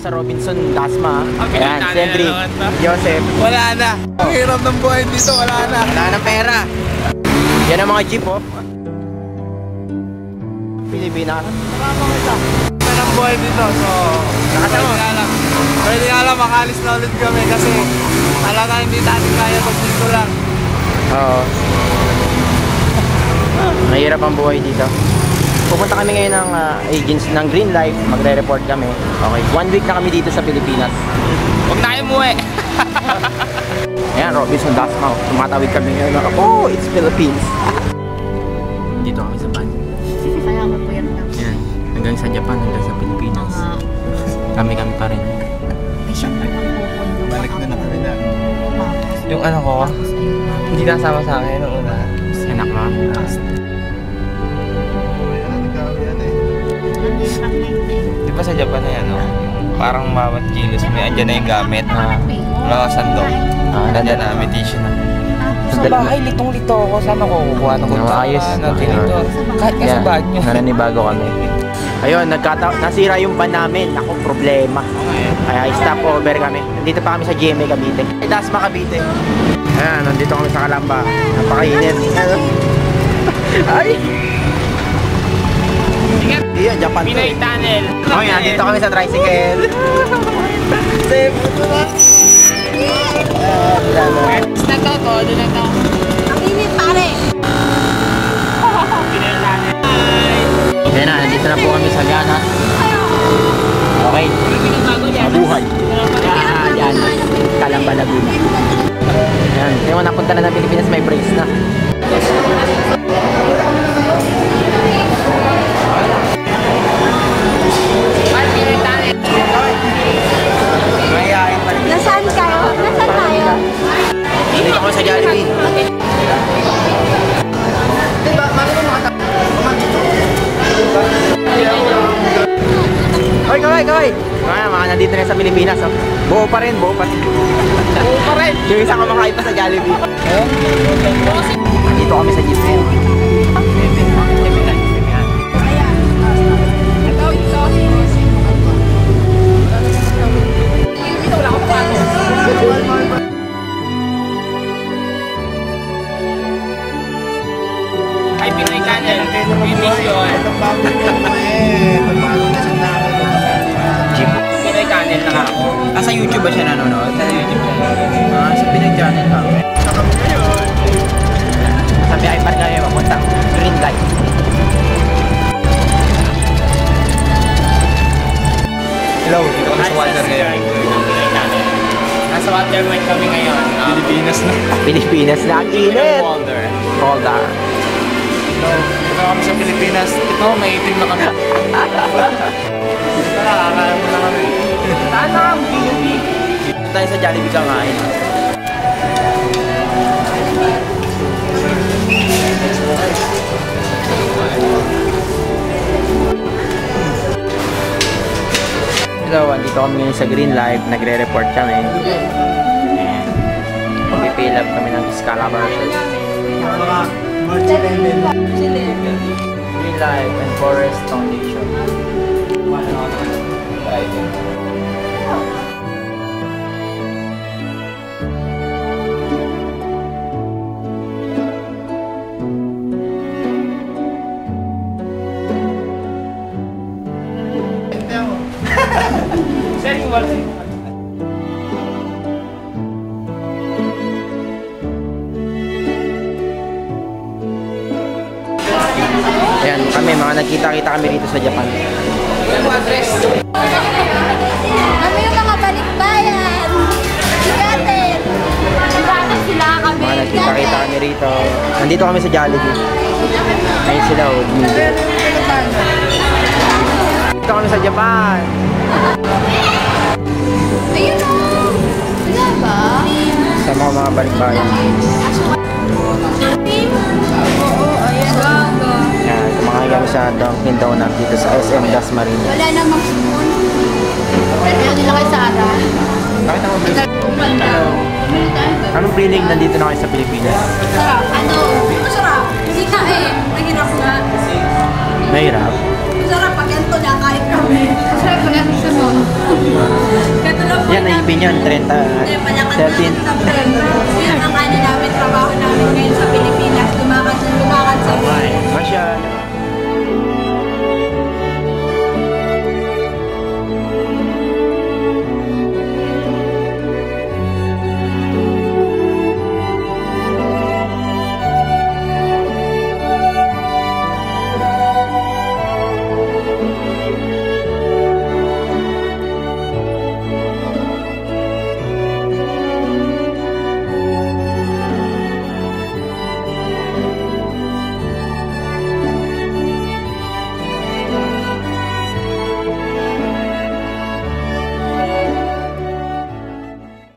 sa Robinson Dasma. Ayan, Cedric, Joseph. Wala na. Ang hirap ng buhay dito, wala na. Wala na pera. Yan ang mga jeep, oh. Pilipinas. Wala ng buhay dito, so pwede nga lang makalis na ulit kami kasi talaga hindi natin kaya pag dito lang. Oo. Mahirap ang buhay dito. Pupunta kami ngayon ng agents ng Green Life. Magre-report kami. Okay, 1 week na kami dito sa Pilipinas. Huwag na kayo umuwi. Ayan, Robinson Dasma. Tumatawid kami ngayon. Oh, it's Philippines. Dito kami sa van. Kaya mo po yan lang. Ayan, hanggang sa Japan, hanggang sa Pilipinas. Kami pa rin. Balik na kami na. Yung ano ko, hindi nasama sa akin noong una. Anak mo? Di ba sa Japan na yan, no? Parang bawat kilos may andyan na yung gamit na mga sandok. Andyan na, may tissue na. Sa bahay, litong-lito ako. Saan ako kukuha ng Ayos. tinidor? Kahit nga sa Baguio. Nananibago kami. Ayun, nasira yung van namin. Ako, problema. Kaya stop over kami. Nandito pa kami sa GMA Cavite. Dasma Cavite. Ayan, nandito kami sa Calamba. Napakainit. Ay! Iya, Japan to. Pinoy Tunnel. Okay, nandito kami sa tricycle. Safe. Nagkako, doon na to. Ang init pare! Pinoy Tunnel. Ayan na, nandito na po kami sa Ghana. Okay. Mabuhay. Yan. Calamba, Laguna. Ayan. Ngayon napunta na ng Pilipinas, may brace na. Nasaan kayo? Nasaan tayo? Dito kami sa Jollibee. Hoy, kaway! Mga nandito na sa Pilipinas, oh. Buo pa rin. Buo pa rin. Yung isang kumakain pa sa Jollibee. Nandito kami sa jeep. Ay, Pinoy Tunnel. Finish yun. Jeep. Pinoy Tunnel na ako. Sa YouTube ba siya nanonood? Sa YouTube na. Sa Pinoy channel ka. Sa biyahe pa rin kami mapuntang Green Light. Hello, dito kami sa water ngayon. Nasa Watermine kami ngayon. Pilipinas na ang init! Boulder. Boulder. Dito kami sa Pilipinas. Ito, may itim na kami. Nakakaano na kami. Sana ang Jollibee. Dito tayo sa Jollibee kakain. Hello, andito kami ngayon sa Green Life. Nagre-report kami. And mag-fill up kami ng Excalibur. Green Life and Forest Foundation. Ayan, kami, mga nagkita-kita kami rito sa Japan. Ano yung mga balikbayan? Sigatin! Sigatin sila kami. Mga nagkita-kita kami rito. Nandito kami sa Jollibee. Ayun sila, oh. Dito kami sa Japan. Ayun o! Wala ba? Sa mga balikbayan. Oo, ayan. Ayan, kumakain kami sa Dunkin Donuts dito sa SM Dasmariñas. Wala namang spoon. Pero nila kay Sarah. Bakit ako anong feeling nandito na kayo sa Pilipinas? Sarap. Ano? Masarap. Hindi ka eh. Mahirap nga. Mahirap? Masarap pag ganito na kahit kami. Masarap pag ganito mo. yun, 30, 13.